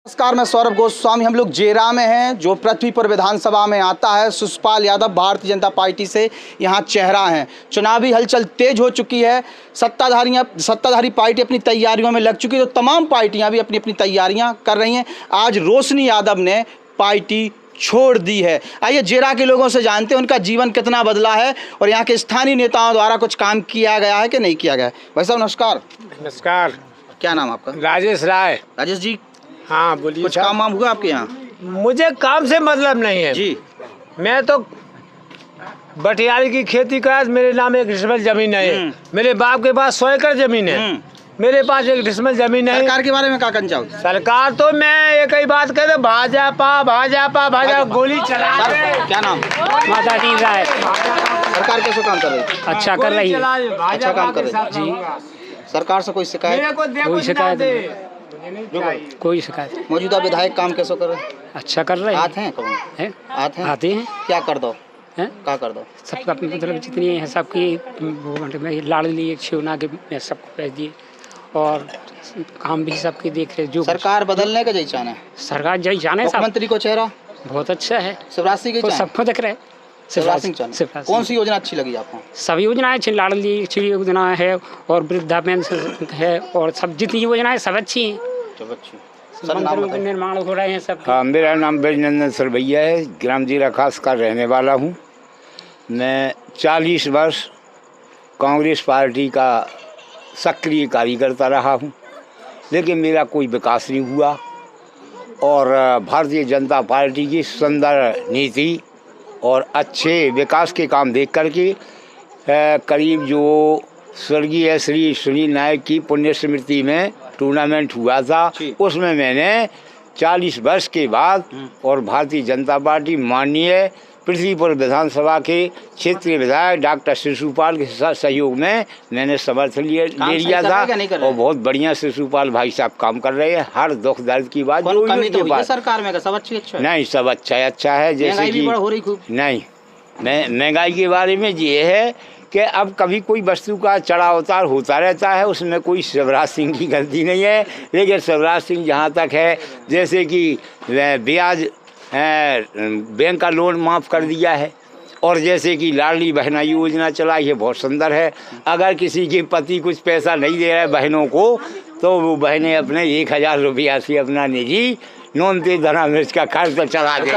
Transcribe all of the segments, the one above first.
नमस्कार, मैं सौरभ गोस्वामी। हम लोग जेरा में हैं, जो पृथ्वीपुर विधानसभा में आता है। सुषपाल यादव भारतीय जनता पार्टी से यहाँ चेहरा हैं। चुनावी हलचल तेज हो चुकी है। सत्ताधारी पार्टी अपनी तैयारियों में लग चुकी है, तो तमाम पार्टियां भी अपनी अपनी तैयारियां कर रही हैं। आज रोशनी यादव ने पार्टी छोड़ दी है। आइए जेरा के लोगों से जानते हैं उनका जीवन कितना बदला है और यहाँ के स्थानीय नेताओं द्वारा कुछ काम किया गया है कि नहीं किया गया है। भाई साहब नमस्कार। नमस्कार। क्या नाम आपका? राजेश राय। राजेश जी, हाँ बोलिए। कुछ काम वाम हुआ आपके यहाँ? मुझे काम से मतलब नहीं है जी। मैं तो बटियाली की खेती का, मेरे नाम 1 डिसमिल जमीन है। मेरे बाप के पास 100 एकड़ जमीन है। मेरे पास 1 डिसमिल जमीन है। सरकार के बारे में क्या कहना चाहो? सरकार तो मैं एक ही बात कह दो, भाजपा गोली चला दे। क्या नाम? माता दी राय। सरकार कैसे काम कर रही है? अच्छा कर रही है। अच्छा काम कर रही है जी। सरकार से कोई शिकायत? कोई शिकायत नहीं। कोई शिकायत नहीं। मौजूदा विधायक काम कैसे कर रहे हैं? अच्छा कर रहे आते हैं कौन? हैं। आते हैं? आते हैं। क्या कर दो? हैं? क्या कर दो? सबका मतलब जितनी है सबकी में लाड़ली एक शिवना के में सबको भेज दिए और काम भी सबके देख रहे। जो सरकार बदलने का जय चाहना है। सरकार जय जाने मुख्यमंत्री को चेहरा बहुत अच्छा है। शिवराज सिंह तो सबको देख रहे। शिवराज सिंह चाहना। कौन सी योजना अच्छी लगी आपको? सभी योजनाएं अच्छी, लाड़ली योजना है और वृद्धा पेंशन है और सब जितनी योजनाएं सब अच्छी हैं। मंदिरों के निर्माण हो रहे हैं सब। हाँ, मेरा नाम बैजनंदन सरवैया है। ग्राम जीरा खास का रहने वाला हूँ। मैं 40 वर्ष कांग्रेस पार्टी का सक्रिय कार्यकर्ता रहा हूँ, लेकिन मेरा कोई विकास नहीं हुआ। और भारतीय जनता पार्टी की सुंदर नीति और अच्छे विकास के काम देख करके करीब जो स्वर्गीय श्री सुनील नायक की पुण्य स्मृति में टूर्नामेंट हुआ था, उसमें मैंने 40 वर्ष के बाद और भारतीय जनता पार्टी माननीय पृथ्वीपुर विधानसभा के क्षेत्रीय विधायक डॉक्टर शिशुपाल के साथ सहयोग में मैंने समर्थन ले लिया था। और बहुत बढ़िया शिशुपाल भाई साहब काम कर रहे हैं। हर दुख दर्द की बात जो सरकार में सब अच्छा नहीं, सब अच्छा है। जैसे कि नहीं, महंगाई के बारे में ये है कि अब कभी कोई वस्तु का चढ़ाव उतार होता रहता है, उसमें कोई शिवराज सिंह की गलती नहीं है। लेकिन शिवराज सिंह जहाँ तक है, जैसे कि ब्याज बैंक का लोन माफ़ कर दिया है और जैसे कि लाडली बहना योजना चलाई है, बहुत सुंदर है। अगर किसी के पति कुछ पैसा नहीं दे रहा है बहनों को, तो वो बहनें अपने 1000 रुपया से अपना निजी नॉन तेज धना मिर्च का खर्च तो चला दे।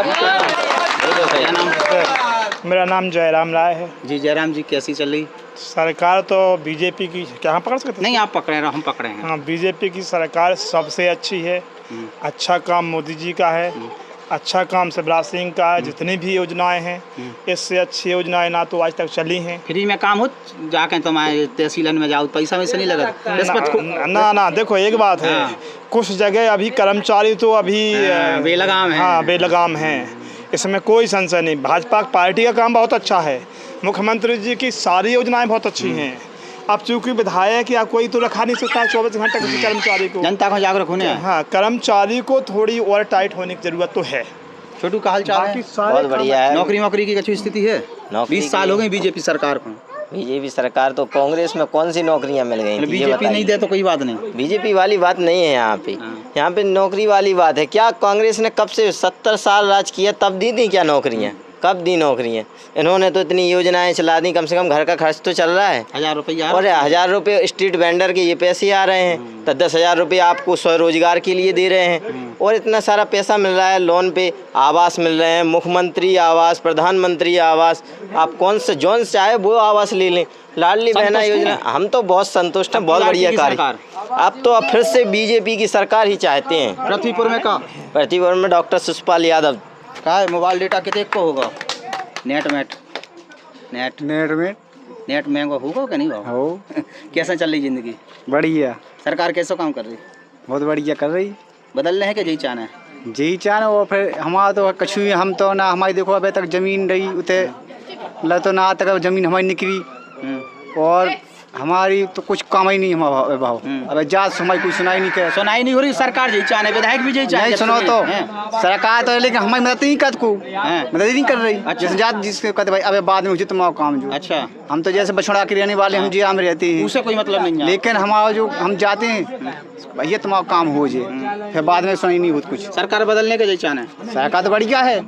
मेरा नाम जयराम राय है। जी जयराम जी, कैसी चल रही सरकार? तो बीजेपी की, क्या हम पकड़ सकते? नहीं, आप पकड़े रहे, हम पकड़े हैं। हाँ, बीजेपी की सरकार सबसे अच्छी है। अच्छा काम मोदी जी का है, अच्छा काम शिवराज सिंह का है। जितनी भी योजनाएं हैं, इससे अच्छी योजनाएं ना तो आज तक चली हैं। फ्री में काम हो जाके तुम्हारे तहसीलन में जाओ, पैसा वैसे नहीं लगा ना। देखो एक बात है, कुछ जगह अभी कर्मचारी तो अभी बेलगाम है। हाँ, बेलगाम है, इसमें कोई संशय नहीं। भाजपा पार्टी का काम बहुत अच्छा है। मुख्यमंत्री जी की सारी योजनाएं बहुत अच्छी हैं। अब चूंकि विधायक या कोई तो रखा नहीं सकता 24 घंटे किसी कर्मचारी को। जनता को जागरूक होने हैं। हाँ, कर्मचारी को थोड़ी और टाइट होने की जरूरत तो है। छोटू का हाल चाल है? बहुत बढ़िया है। नौकरी की अच्छी स्थिति है? 20 साल हो गए बीजेपी सरकार को। बीजेपी सरकार तो कांग्रेस में कौन सी नौकरियां मिल गई? बीजेपी नहीं दे तो कोई बात नहीं। बीजेपी वाली बात नहीं है यहाँ पे। यहाँ पे नौकरी वाली बात है। क्या कांग्रेस ने कब से 70 साल राज किया, तब दी थी क्या नौकरियाँ? कब दी नौकरियाँ? इन्होंने तो इतनी योजनाएं चला दी, कम से कम घर का खर्च तो चल रहा है। 1000 रुपया और 1000 रुपये स्ट्रीट वेंडर के ये पैसे आ रहे हैं, तो 10,000 रुपये आपको स्वरोजगार के लिए दे रहे हैं और इतना सारा पैसा मिल रहा है। लोन पे आवास मिल रहे हैं, मुख्यमंत्री आवास, प्रधानमंत्री आवास। आप कौन से जोन से आए वो आवास ले लें। लाडली बहना योजना, हम तो बहुत संतुष्ट हैं। बहुत बढ़िया कार्य। अब तो फिर से बीजेपी की सरकार ही चाहते हैं। पृथ्वीपुर में का? पृथ्वीपुर में डॉक्टर शिशुपाल यादव का है। मोबाइल डेटा कितने को होगा? नेट महंगा होगा कि नहीं होगा? हो। कैसा चल रही जिंदगी? बढ़िया। सरकार कैसा काम कर रही? बहुत बढ़िया कर रही। बदलने है कि यही चाहना है? जी चाहना। वो फिर हमारा तो कछु हम तो ना, हमारी देखो अभी तक जमीन रही उते ल तो ना तक जमीन हमारी निकली और हमारी तो कुछ काम ही नहीं हमारा भाव। अब जात हमारी कोई सुनाई नहीं करे, सुनाई नहीं हो रही। सरकार यही चाहे, विधायक भी यही चाहे। नहीं सुनो तो सरकार तो, लेकिन हमारी मदद नहीं कर को, मदद ही नहीं कर रही। जैसे जात जिसके कहते भाई अब बाद में उचित काम जो। अच्छा, हम तो जैसे बछड़ा के रहने वाले, हम जिया में रहते हैं, उसे कोई मतलब नहीं है। लेकिन हमारा जो हम जाते हैं भैया तुम्हारा काम हो जाए, फिर बाद में सुनाई नहीं होती कुछ। सरकार बदलने का यही चाहना है। सरकार तो बढ़िया है,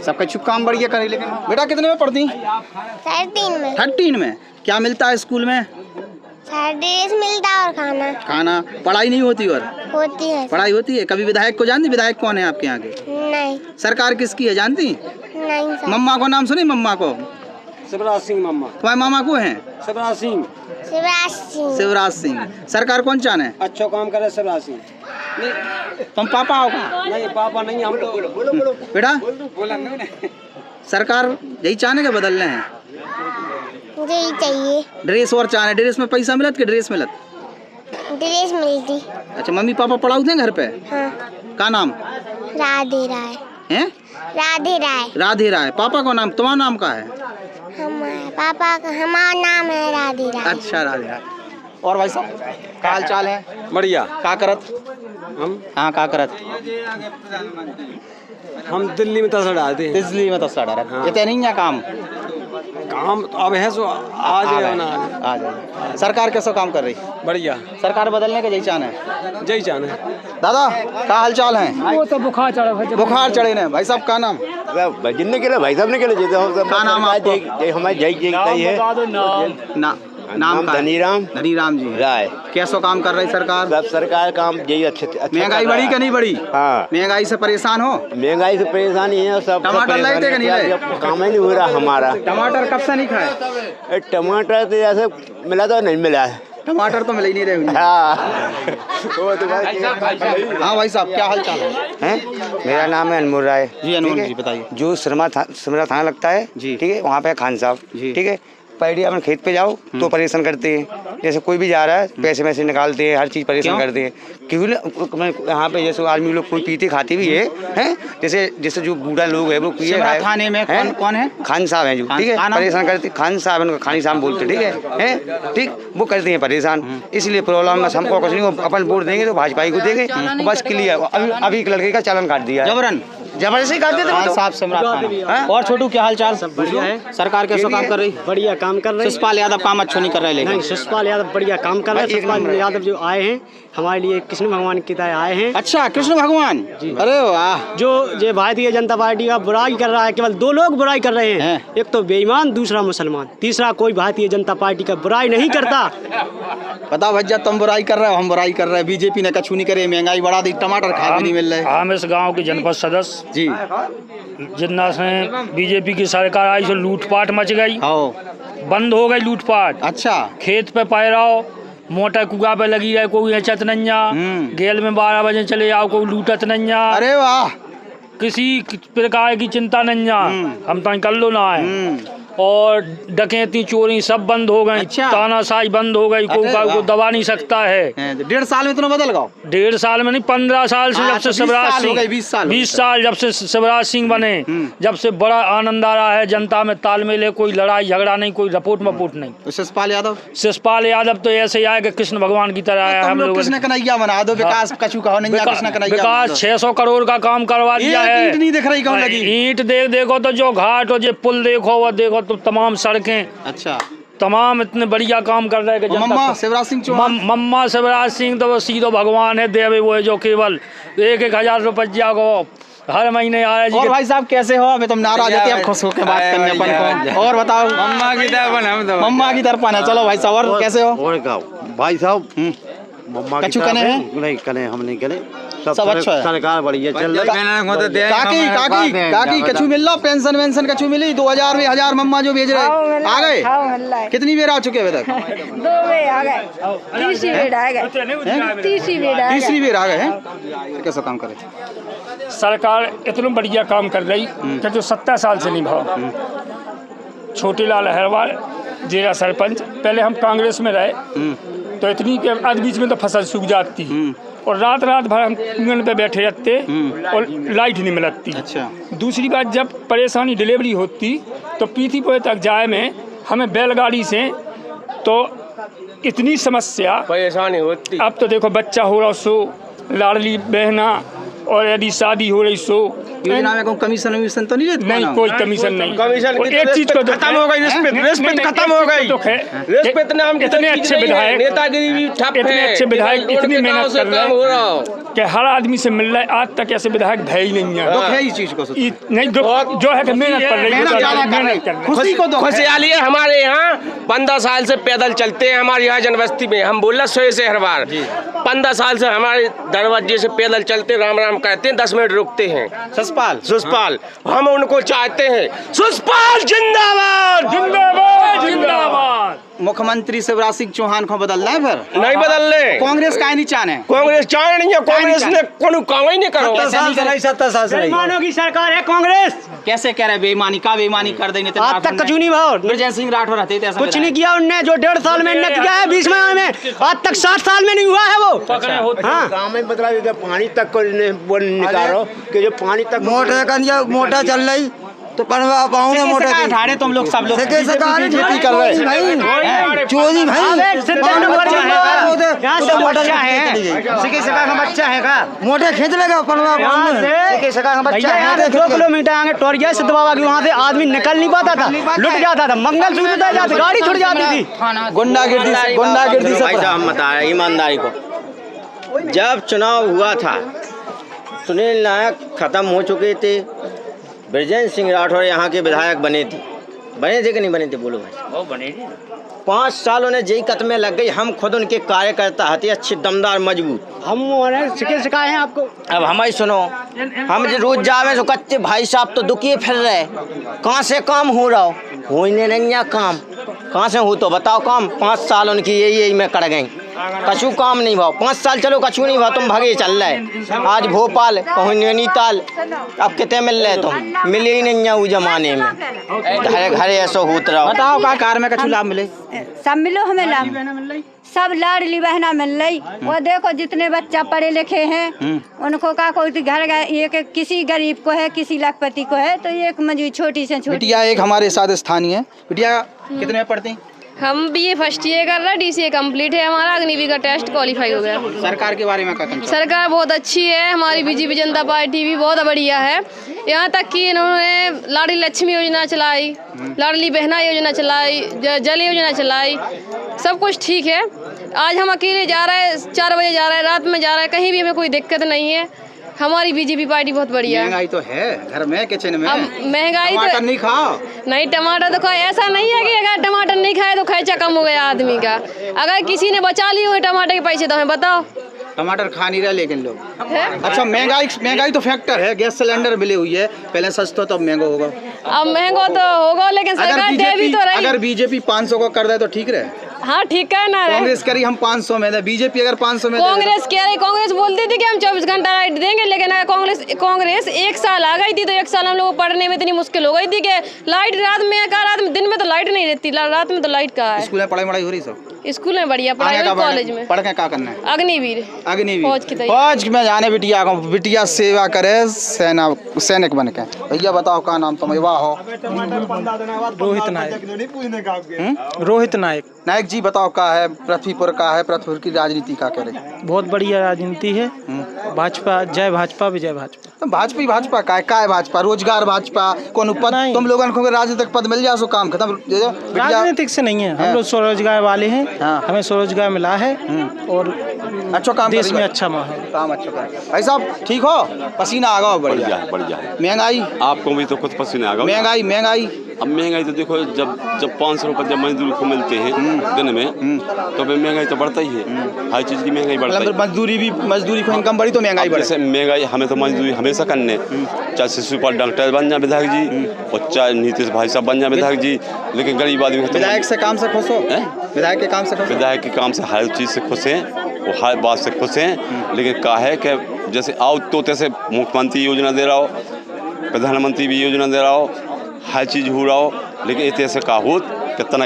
सबका छुप काम बढ़िया करे। लेकिन बेटा कितने में पढ़ती? 13 में। 13 में। क्या मिलता है स्कूल में? ड्रेस मिलता है और खाना। खाना। पढ़ाई नहीं होती? और होती है। पढ़ाई होती है। कभी विधायक को जानती? विधायक कौन है आपके यहाँ के? नहीं। सरकार किसकी है जानती? नहीं सर। मम्मा को नाम सुनी? मम्मा को? शिवराज सिंह मम्मा। तुम्हारे मामा को है? शिवराज सिंह। शिवराज सिंह। शिवराज सिंह। सरकार कौन चाहना है? अच्छा काम करे शिवराज सिंह। तुम पापा हो का? नहीं पापा नहीं, हम तो बेटा सरकार यही चाहने के बदलने हैं? मुझे ही चाहिए। ड्रेस और चाहने? ड्रेस में पैसा मिलत कि ड्रेस मिलत? ड्रेस मिलती। अच्छा, मम्मी पापा पढ़ाते हैं घर पे? हाँ। का नाम राधे राय। है? राधे राय। राधे राय। पापा का नाम? तुम्हारा नाम का है? पापा का हमारा नाम है राधे राय। अच्छा, राधे राय। और भाई साहब क्या हाल चाल है? बढ़िया। का करत हम? हाँ, का करत? हम दिल्ली में तसड़ आते हैं। दिल्ली में तो सड़ा रहा। ये तो नहीं है काम। काम तो अब है सो आ जाए ना। आ जाए। सरकार कैसा काम कर रही? बढ़िया। सरकार बदलने का यही चाहना है। जय जाना है। दादा का हाल चाल है? वो तो बुखार चढ़ा है। बुखार चढ़े ने। भाई साहब का नाम? भजन के लिए भाई साहब ने के लिए का नाम आपको? हमारे जय जय है नाम का? धनीराम। धनीराम जी राय। कैसो काम कर रही सरकार? सब सरकार काम यही अच्छे। महंगाई बढ़ी कि नहीं बढ़ी? हाँ, महंगाई से परेशान हो? महंगाई से परेशानी है। सब टमाटर लाए थे कि नहीं लाए? काम ही नहीं हो रहा हमारा। टमाटर कब से नहीं खाए? टमाटर तो जैसे मिला तो नहीं मिला है। टमाटर तो मिल ही नहीं रहे होंगे। हाँ भाई साहब क्या हाल चाल है? मेरा नाम है अनमोल राय जी। अनमोल जी बताइए। जो सिमरा थाना लगता है जी। ठीक है, वहाँ पे खान साहब जी। ठीक है। पहले अपन खेत पे जाओ तो परेशान करते हैं, जैसे कोई भी जा रहा है पैसे वैसे निकालते हैं, हर चीज़ परेशान करते हैं। क्यों यहाँ पे जैसे आदमी लोग कोई पीते खाते भी है, हैं? जैसे जो बूढ़ा लोग है वो पिए सिमरा थाने में कौन है? खान साहब हैं जो, ठीक है, परेशान करते। खान साहब उनको खानी साहब बोलते, ठीक है, ठीक, वो करते हैं परेशान। इसलिए प्रॉब्लम बस हमको कुछ नहीं, अपन वोट देंगे तो भाजपा ही को देंगे, बस क्लियर। अभी एक लड़के का चालान काट दिया, जबरन जबरदस्ती काट देते खान साहब सिमरा थाना। और छोटू क्या हाल चाल? सब बढ़िया है। सरकार कैसा काम कर रही? बढ़िया काम कर रहे हैं। शिषपाल यादव काम अच्छा नहीं कर रहे, लेकिन नहीं, शिषपाल यादव बढ़िया काम कर रहे हैं। शिषपाल यादव जो आए हैं हमारे लिए कृष्ण भगवान की तरह आए हैं। अच्छा, कृष्ण भगवान जी। अरे वाह। जो भारतीय जनता पार्टी का बुराई कर रहा है, केवल दो लोग बुराई कर रहे हैं, एक तो बेईमान, दूसरा मुसलमान, तीसरा कोई भारतीय जनता पार्टी का बुराई नहीं करता। बताओ भैया, तुम बुराई कर रहे हो, हम बुराई कर रहे हैं। बीजेपी ने कछु नहीं करे, महंगाई बढ़ा दी, टमाटर खाए भी नहीं मिल रहे। हम इस गांव के जनपद सदस्य जी। जितना से बीजेपी की सरकार आई, सो लूटपाट मच गई, बंद हो गई लूटपाट। अच्छा। खेत पे पैराओ, मोटर कुआ पे लगी रहे, कोई एचत नहीं, गेल में 12 बजे चले आओ, कोई लूटत नहीं। अरे वाह। किसी प्रकार की चिंता नहीं, हम तो कर लो ना है। और डकैती चोरी सब बंद हो गई। अच्छा। तानाशाही बंद हो गई, को दबा नहीं सकता है। 1.5 साल में इतना बदल गया? 1.5 साल में नहीं, 15 साल से जब से शिवराज सिंह 20 साल जब से शिवराज सिंह बने, जब से बड़ा आनंद आ रहा है। जनता में तालमेल है, कोई लड़ाई झगड़ा नहीं, कोई रपोट मपोट नहीं। शिषपाल यादव? शिषपाल यादव तो ऐसे आए कि कृष्ण भगवान की तरह आया। हम लोग कृष्ण कन्हैया बना दो, विकास कछु कहो नहीं, कृष्ण कन्हैया विकास 600 करोड़ का काम करवा दिया है। ईंट नहीं दिख रही कौन लगी? ईंट देखो तो जो घाट और जो पुल देखो, वो देखो तो तमाम सड़कें, अच्छा, तमाम इतने बढ़िया काम कर रहे हैं कि मम्मा शिवराज सिंह चौहान। मम्मा शिवराज सिंह तो वो सीधो भगवान है, देवे वो है जो केवल 1,000 रुपया को हर महीने आया जी। और भाई साहब कैसे हो? अभी तुम नाराज होते हैं, अब खुश होकर बात करने अपन को। और बताओ। मम्मा की तरफ मम्मा की तरफ है। चलो भाई साहब, और कैसे हो? भाई साहब मम्मा कछु कने हैं? नहीं कने, हम नहीं कने, सब अच्छा है। सरकार बढ़िया चल रही है। काकी कछु मिल रहा? पेंशन वेंशन कछु मिली? 2000 मम्मा जो भेज रहे आ गए? कितनी बेर आ चुके अभी तक? 2 बेर आ गए, तीसरी बेर आ गए, तीसरी बेर आ गए हैं। कैसा काम करे सरकार? इतना बढ़िया काम कर रही कि जो 70 साल से निभाओ। छोटे लाल अहरवाल जिला सरपंच, पहले हम कांग्रेस में रहे तो इतनी के आज बीच में तो फसल सूख जाती और रात भर हम कुएं पे बैठे रहते और लाइट नहीं मिलती। अच्छा। दूसरी बात, जब परेशानी डिलीवरी होती तो पीथीपुर तक जाए में हमें बैलगाड़ी से तो इतनी समस्या परेशानी होती। अब तो देखो बच्चा हो रहा सो लाडली बहना, और यदि शादी हो रही सो योजना में कोई कमीशन वमीशन तो नहीं देता? नहीं, कोई कमीशन नहीं। कमीशन और एक चीज को खत्म हो गई, रिस्पेक्ट खत्म हो गई। रिस्पेक्ट नाम इतने अच्छे विधायक, नेतागिरी भी ठप है। इतने अच्छे विधायक इतनी मेहनत कर रहे हैं कि हर आदमी से मिल रहा है। आज तक ऐसे विधायक भय ही नहीं है। दुख है इस चीज को? नहीं दुख जो है कि मेहनत कर रही है। खुशी को दुख है। खुशहाली है। हमारे यहाँ 15 साल से पैदल चलते हैं। हमारे यहाँ जनबस्ती में हम बोल रहे 100 से हर बार 15 साल से हमारे दरवाजे से पैदल चलते, राम राम कहते हैं, 10 मिनट रुकते हैं। सुसपाल हम उनको चाहते हैं। सुसपाल जिंदाबाद जिंदाबाद जिंदाबाद। मुख्यमंत्री शिवराज सिंह चौहान को बदलना है फिर? नहीं बदलने। कांग्रेस का नहीं चाहने? कांग्रेस चाहे नहीं है। कांग्रेस ने कोनो काम ही नहीं करो। 70 साल से बेईमानों की सरकार है कांग्रेस। कैसे कह रहे बेईमानी? का बेईमानी कर देने? आज तक कचू नहीं भाव। ब्रजेश सिंह राठौर रहते थे, कुछ नहीं किया उनने। जो 1.5 साल में इन्होंने किया है 20 में, आज तक 60 साल में नहीं हुआ है वो। हाँ, गाँव में बदलाव पानी तक को निकालो कि जो पानी तक मोटा चल रही तो बनवा पाऊंगा मोटा ठाड़े तुम लोग सब लोग खेती कर रहे चोरी मोटे खींच लेगा बनवा 2 किलोमीटर आगे टोरिया सिद्ध बाबा की, वहाँ से आदमी निकल नहीं पाता था, लुट जाता था, मंगल सूत्र जाते, गाड़ी छुट जाती थी। गुंडागिर्दी से भाई साहब हम बता रहे ईमानदारी को, जब चुनाव हुआ था सुनील नायक खत्म हो चुके थे, ब्रजेश सिंह राठौर यहाँ के विधायक बने थे कि नहीं बने थे? बोलो भाई। वो बने थे। 5 साल उन्हें जेई कदम में लग गई। हम खुद उनके कार्यकर्ता थे, अच्छे दमदार मजबूत। हम सिखाए हैं आपको। अब हमारी सुनो, हम जो रोज जावे तो कच्चे भाई साहब तो दुखी फिर रहे, कहाँ से काम हो रहा हो ही नहीं है काम, कहाँ से हो तो बताओ काम। 5 साल उनकी यही में कट गई, कछु काम नहीं भाव। 5 साल चलो कछु नहीं भाव, तुम भागे चल रहे। आज भोपाल कहूँ नैनीताल, अब कितने मिल रहे तुम? मिले ही नहीं है वो जमाने में, घरे घरे ऐसा होता रहा। बताओ का कार में कछु लाभ मिले? सब मिलो हमें लाभ, सब लाडली बहना मिल रही। वो देखो जितने बच्चा पढ़े लिखे हैं उनको का कोई घर एक किसी गरीब को है, किसी लखपति को है, तो एक मजबूरी छोटी से छोटी। बिटिया एक हमारे साथ स्थानीय है। बिटिया कितने में पढ़ती? हम BA फर्स्ट ईयर कर रहे हैं, DCA कंप्लीट है हमारा, अग्निवीर का टेस्ट क्वालिफाई हो गया। सरकार के बारे में क्या कहना? सरकार बहुत अच्छी है, हमारी बीजेपी जनता पार्टी भी बहुत बढ़िया है। यहाँ तक कि इन्होंने लाडली लक्ष्मी योजना चलाई, लाडली बहना योजना चलाई, जल योजना चलाई, सब कुछ ठीक है। आज हम अकेले जा रहे हैं, 4 बजे जा रहे हैं, रात में जा रहे हैं, कहीं भी हमें कोई दिक्कत नहीं है। हमारी बीजेपी पार्टी बहुत बढ़िया है। महंगाई तो है घर में, किचन में। महंगाई टमाटर नहीं खाओ। नहीं, टमाटर तो खाए, ऐसा नहीं है कि अगर टमाटर नहीं खाए तो खर्चा कम हो गया आदमी का। अगर किसी ने बचा लिए हुए टमाटर के पैसे तो हमें बताओ। टमाटर खा नहीं रहे लेकिन लोग। अच्छा, महंगाई तो फैक्टर है। गैस सिलेंडर मिली हुई है, पहले सस्ता तो अब महंगा होगा। अब महंगा तो होगा, लेकिन सरकार दे भी तो रही। अगर बीजेपी 500 को कर दे तो ठीक रहे। हाँ ठीक है ना। कांग्रेस करी हम 500 में, बीजेपी अगर 500 में। कांग्रेस कह रही, कांग्रेस बोलती थी कि हम 24 घंटा लाइट देंगे, लेकिन कांग्रेस 1 साल आ गई थी तो 1 साल हम लोग पढ़ने में इतनी मुश्किल हो गई थी कि लाइट रात में दिन में तो लाइट नहीं रहती, रात में तो लाइट का है। स्कूल में पढ़ाई हो रही सब? स्कूल में बढ़िया पढ़ाई, कॉलेज में पढ़ के क्या करना है? अग्निवीर फौज में जाने बिटिया सेवा करे, सैनिक बन के। भैया बताओ क्या नाम तुम? वाह हो। रोहित नायक। रोहित नायक जी बताओ क्या है? पृथ्वीपुर का है, पृथ्वीपुर की राजनीति का कह रहे? बहुत बढ़िया राजनीति है। भाजपा, जय भाजपा, विजय भाजपा। तो भाजपा का है भाजपा, रोजगार भाजपा, कौन पद तुम लोगों को राजनीतिक पद मिल जाए सो काम खत्म। राजनीतिक से नहीं है, हम लोग स्वरोजगार वाले हैं। हमें स्वरोजगार मिला है और अच्छा काम, देश में अच्छा माहौल, काम अच्छा कर। भाई साहब ठीक हो? पसीना आ गया? बढ़िया। महंगाई आपको भी तो कुछ पसीना आ गया। महंगाई अब महंगाई तो देखो, जब 500 रुपये जब मजदूर को मिलते हैं दिन में, तो महंगाई तो बढ़ता ही है। हर चीज़ की महंगाई बढ़ती है। मजदूरी को इनकम बढ़ी तो महंगाई बढ़े। महंगाई हमें तो मजदूरी हमेशा करने, चाहे शिशुपाल डॉक्टर बन जाए विधायक जी, और चाहे नीतीश भाई साहब बन जाए विधायक जी, लेकिन गरीब आदमी विधायक से काम से खुश हो? विधायक के काम से खुश? विधायक के काम से हर चीज़ से खुश हैं, वो हर बात से खुश हैं। लेकिन क्या है कि जैसे आओ तो तैसे मुख्यमंत्री योजना दे रहा हो, प्रधानमंत्री भी योजना दे रहा हो, हर चीज़ हो रहा हो, लेकिन इतने से का हो कितना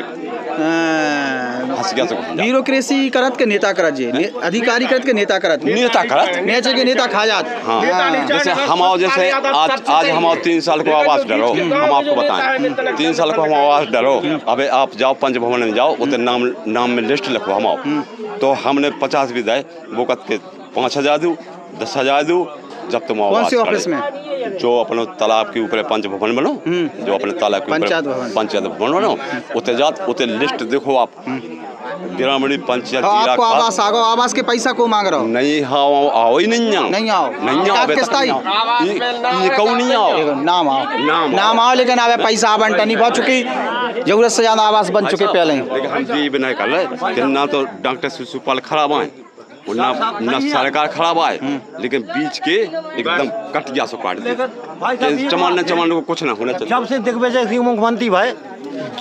हंसिया से घूम जाओ। ब्यूरोक्रेसी करत के नेता करत जे अधिकारी करत के नेता करत नेता करत नेचे के नेता खा जात। हाँ जैसे हम आओ, जैसे आज हम आओ 3 साल को आवास डरो, हम आपको बताएं 3 साल को हम आवास डरो। अबे आप जाओ पंच भवन में जाओ, उतने नाम में लिस्ट लिखो हम आओ, तो हमने 50 भी दे वो कत के 5,000 दूँ 10,000 दूँ जब तुम कौन से ऑफिस में? जो अपने तालाब के ऊपर पंच भवन बनो, जो अपने तालाब के ऊपर पंचायत भवन बनो, उतने जात उतने लिस्ट देखो आप ग्रामीण पंचायत। आपको आवास आवास के पैसा को मांग रहा हो? नहीं हाँ आओ ही नहीं आओ नहीं आओ ये कहूँ नहीं आओ नाम आओ लेकिन आवे पैसा आवंटन बहुत चुकी जरूरत से ज्यादा आवास बन चुके पहले ही। लेकिन हम ये भी नहीं कर रहे कि ना तो डॉक्टर शिशुपाल खराब आए और ना सरकार खराब आए, लेकिन बीच के एकदम कटिया से काट दे चमाने को कुछ ना होना चाहिए। जब से दिग्विजय सिंह मुख्यमंत्री भाई,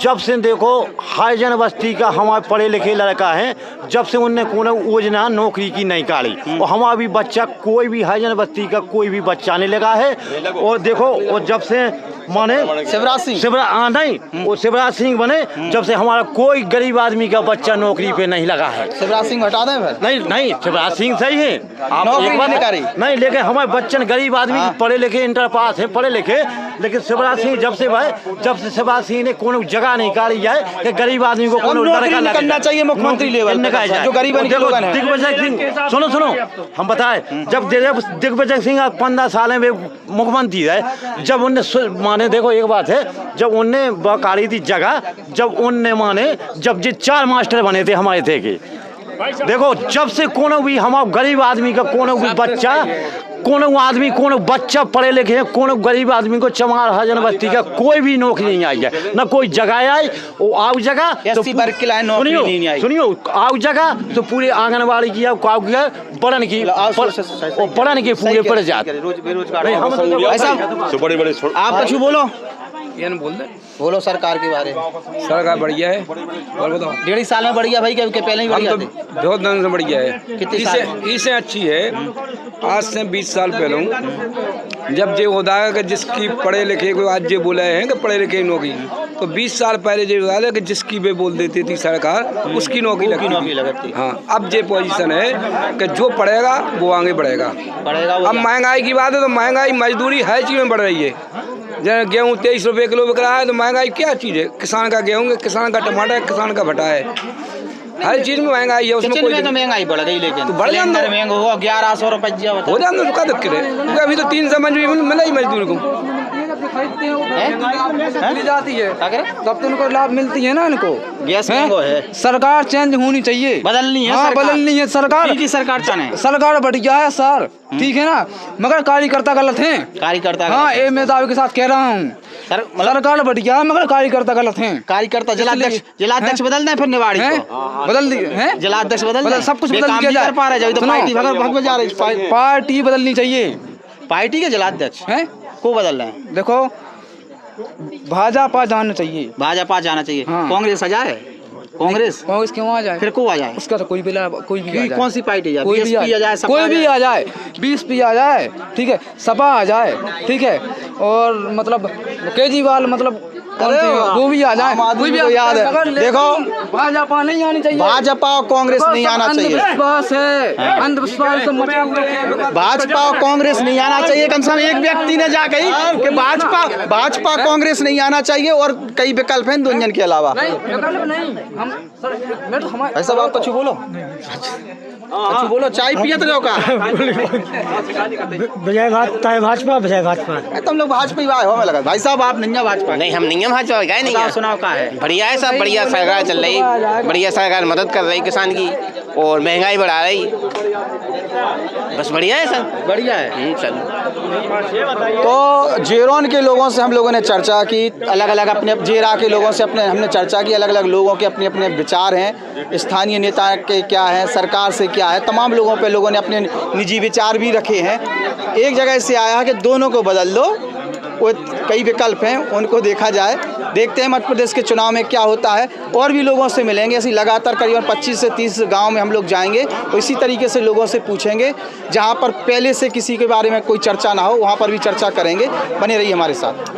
जब से देखो हरिजन बस्ती का हमारे पढ़े लिखे लड़का है, जब से उनने कोनो योजना नौकरी की नहीं काढ़ी और हमारा भी बच्चा कोई भी हरिजन बस्ती का कोई भी बच्चा नहीं लगा है। और देखो और जब से माने शिवराज सिंह बने, जब से हमारा कोई गरीब आदमी का बच्चा नौकरी पे नहीं लगा है। शिवराज सिंह हटा दें फिर? नहीं शिवराज सिंह सही है, आप एक बार नहीं, लेकिन हमारे बच्चन गरीब आदमी पढ़े लिखे इंटर पास है पढ़े लिखे, लेकिन शिवराज सिंह जब से शिवराज सिंह ने कोनो जगह नहीं काढ़ी जाए कि गरीब आदमी को कोनो लड़का करना चाहिए मुख्यमंत्री लेवल जो गरीब दिग्विजय सिंह सुनो हम बताए, जब दिग्विजय सिंह 15 साल में मुख्यमंत्री है, जब उनने माने देखो एक बात है, जब उनने काढ़ी थी जगह, जब उनने माने जब जे 4 मास्टर बने थे हमारे थे कि देखो, जब से कोनो भी हमारा गरीब आदमी का कोनो भी बच्चा कोनो बच्चा पढ़े लिखे हैं, कोनो गरीब आदमी को चमार हरिजन बस्ती का कोई भी नौकरी नहीं आई है, ना कोई जगह आई। वो आओ जगह तो सुनियो आओ जगह तो पूरे आंगनबाड़ी की पढ़न की पूरे पड़ जाते। आप कुछ बोलो, बोलो सरकार के बारे में। सरकार बढ़िया है और बताओ। 1.5 साल में बढ़िया भाई के पहले ही बढ़िया थे? बहुत दिन से बढ़िया है। कितनी इससे अच्छी है। आज से 20 साल पहले जब ये होता है कि जिसकी पढ़े लिखे को आज ये बोले हैं कि पढ़े लिखे नौकरी, तो 20 साल पहले ये होता है कि जिसकी वे बोल देती थी सरकार उसकी नौकरी लगती। हाँ अब ये पोजीशन है कि जो पढ़ेगा वो आगे बढ़ेगा। अब महंगाई की बात है तो महंगाई मजदूरी हर चीज़ में बढ़ रही है। जैसे गेहूँ 23 रुपये किलो बिक रहा है, तो महंगाई क्या चीज़ है? किसान का गेहूँ, किसान का टमाटर, किसान का भटा है, हर चीज में महंगाई है। उसमें कोई तो महंगाई बढ़ गई, लेकिन तो बढ़ जाए महंगा हो 1100 रुपये हो जाए तो क्या दिक्कत है? क्योंकि अभी तो 300 मजदूरी मिला ही मजदूर को जाती है, तब तो उनको लाभ मिलती है ना। इनको गैस है, सरकार चेंज होनी चाहिए, बदलनी है। हाँ बदलनी है सरकार की सरकार चाहे सरकार बढ़िया है सर, ठीक है ना, मगर कार्यकर्ता गलत हैं। कार्यकर्ता हाँ ये मैं दावे के साथ कह रहा हूँ, सरकार बढ़िया है मगर कार्यकर्ता गलत हैं। कार्यकर्ता जिलाध्यक्ष बदल दें, फिर निवाड़ी बदल दिए, जिलाध्यक्ष बदल सब कुछ बदल दिया जाए। पार्टी बदलनी चाहिए। पार्टी के जिलाध्यक्ष हैं को बदल रहे हैं? देखो भाजपा जाना चाहिए, भाजपा जाना चाहिए। कांग्रेस आ जाए, कांग्रेस क्यों आ जाए? फिर को आ जाए? उसका तो कोई भी आ जाए। कौन सी पार्टी जाए? कोई भी आ जाए, बीएसपी आ जाए, ठीक है, सपा आ जाए, ठीक है, और मतलब केजरीवाल मतलब वो भी आ जाए, कोई भी याद है। देखो भाजपा नहीं आनी चाहिए, भाजपा और कांग्रेस नहीं आना चाहिए। अंधविश्वास है, अंधविश्वास से भाजपा और कांग्रेस नहीं आना चाहिए। कम से कम एक व्यक्ति ने जा कही कि भाजपा कांग्रेस नहीं आना चाहिए, और कई विकल्प हैं दुनिया के अलावा। ऐसा बात कुछ बोलो, अच्छा बोलो, चाय पियत रहो का? भाजपा तुम लोग भाजपा ही हो, मैं लगा भाई साहब आप नहीं भाजपा? नहीं हम नहीं भाजपा गए नहीं। सुनाओ का है? बढ़िया है सब, बढ़िया सरकार चल रही, बढ़िया सरकार मदद कर रही किसान की और महंगाई बढ़ा रही, बस बढ़िया है सर, बढ़िया है सर। तो जेरोन के लोगों से हम लोगों ने चर्चा की, अलग अलग अपने जेरा के लोगों से हमने चर्चा की, अलग अलग लोगों के अपने अपने विचार हैं, स्थानीय नेता के क्या है, सरकार से क्या है, तमाम लोगों पे लोगों ने अपने निजी विचार भी रखे हैं। एक जगह से आया है कि दोनों को बदल दो, वो कई विकल्प हैं, उनको देखा जाए। देखते हैं मध्य प्रदेश के चुनाव में क्या होता है। और भी लोगों से मिलेंगे, ऐसी लगातार करीबन 25 से 30 गांव में हम लोग जाएंगे, और इसी तरीके से लोगों से पूछेंगे, जहां पर पहले से किसी के बारे में कोई चर्चा ना हो वहां पर भी चर्चा करेंगे। बने रहिए हमारे साथ।